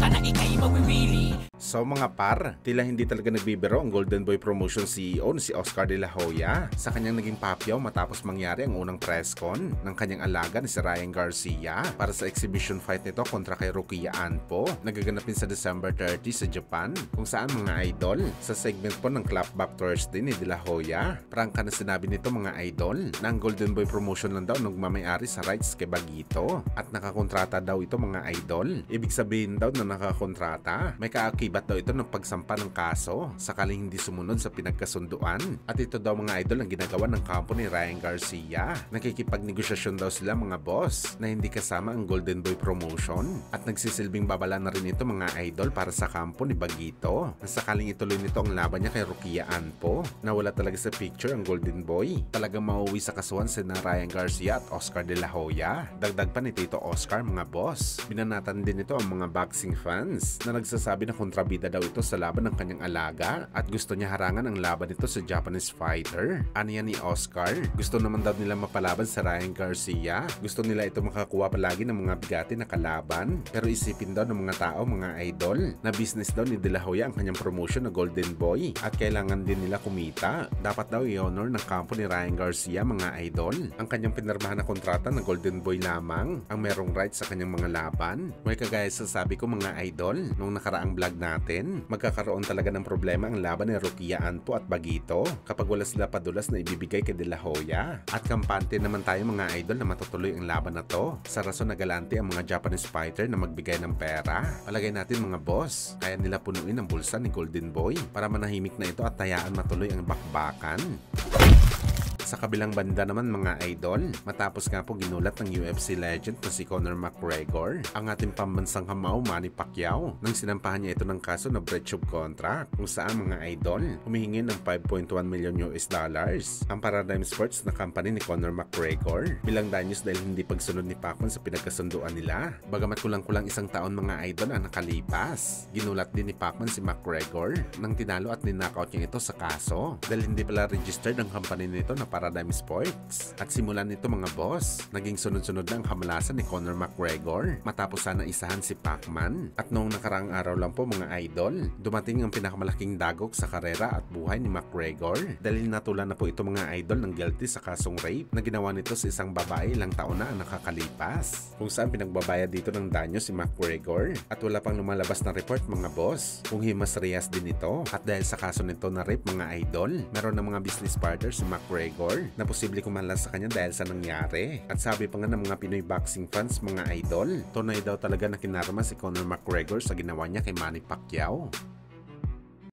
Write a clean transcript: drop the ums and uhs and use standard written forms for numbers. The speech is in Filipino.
ka na ika'y mawiwili. So mga par, tila hindi talaga nagbibiro ang Golden Boy Promotion CEO na si Oscar De La Hoya sa kanyang naging papyaw matapos mangyari ang unang press con ng kanyang alaga ni si Ryan Garcia para sa exhibition fight nito kontra kay Rukia Anpo na gaganapin sa December 30 sa Japan, kung saan mga idol sa segment po ng Clapback Thursday ni De La Hoya, prangka na sinabi nito mga idol na ang Golden Boy Promotion lang daw nagmamayari sa rights kay Bagito at nakakontrata daw ito mga idol. Ibig sabihin daw na nakakontrata, may kaakibat daw ito ng pagsampa ng kaso sakaling hindi sumunod sa pinagkasunduan. At ito daw mga idol ang ginagawa ng kampo ni Ryan Garcia. Nakikipagnegosasyon daw sila mga boss na hindi kasama ang Golden Boy Promotion at nagsisilbing babala na rin ito mga idol para sa kampo ni Bagito na sakaling ituloy nito ang laban niya kay Rukia Anpo na wala talaga sa picture ang Golden Boy. Talagang mauwi sa kasuhan sina Ryan Garcia at Oscar De La Hoya. Dagdag pa ni Tito Oscar mga boss. Binanatan din ito ang mga boxing fans na nagsasabi na kontrabida daw ito sa laban ng kanyang alaga at gusto niya harangan ang laban nito sa Japanese fighter. Ano yan ni Oscar? Gusto naman daw nila mapalaban sa Ryan Garcia. Gusto nila ito makakuha palagi ng mga bigati na kalaban. Pero isipin daw ng mga tao, mga idol, na business daw ni De La Hoya ang kanyang promotion na Golden Boy at kailangan din nila kumita. Dapat daw i-honor ng kampo ni Ryan Garcia mga idol ang kanyang pinirmahan na kontrata na Golden Boy lamang ang merong right sa kanyang mga laban. May kagaya sa sabi ko mga idol nung nakaraang vlog natin, magkakaroon talaga ng problema ang laban ni Rukia Anpo at Bagito kapag wala sila padulas na ibibigay kay De La Hoya. At kampante naman tayo mga idol na matutuloy ang laban na to sa rason na galante ang mga Japanese fighter na magbigay ng pera. Palagay natin mga boss, kaya nila punuin ang bulsa ni Golden Boy para manahimik na ito at tayaan matuloy ang bakbakan. Sa kabilang banda naman mga idol, matapos nga po ginulat ng UFC legend na si Conor McGregor ang ating pambansang kamao Manny Pacquiao nang sinampahan niya ito ng kaso na breach of contract, kung saan mga idol humihingi ng $5.1 million ang Paradigm Sports na company ni Conor McGregor bilang danyos dahil hindi pagsunod ni Pacman sa pinagkasunduan nila. Bagamat kulang-kulang isang taon mga idol ang nakalipas, ginulat din ni Pacman si McGregor nang tinalo at ninockout niya ito sa kaso dahil hindi pala registered ang company nito na Paradigm Sports. At simulan nito mga boss, naging sunod-sunod na ang kamalasan ni Conor McGregor matapos sana isahan si Pacman. At noong nakaraang araw lang po mga idol, dumating ang pinakamalaking dagok sa karera at buhay ni McGregor dahil natulan na po ito mga idol ng guilty sa kasong rape na ginawa nito sa isang babae ilang taon na ang nakakalipas, kung saan pinagbabayad dito ng danyo si McGregor. At wala pang lumalabas na report mga boss kung himas rehas din ito. At dahil sa kaso nito na rape mga idol, meron ng mga business partners si McGregor na posible kumalas sa kanya dahil sa nangyari. At sabi pa nga ng mga Pinoy boxing fans mga idol, tunay daw talaga na kinarma si Conor McGregor sa ginawa niya kay Manny Pacquiao.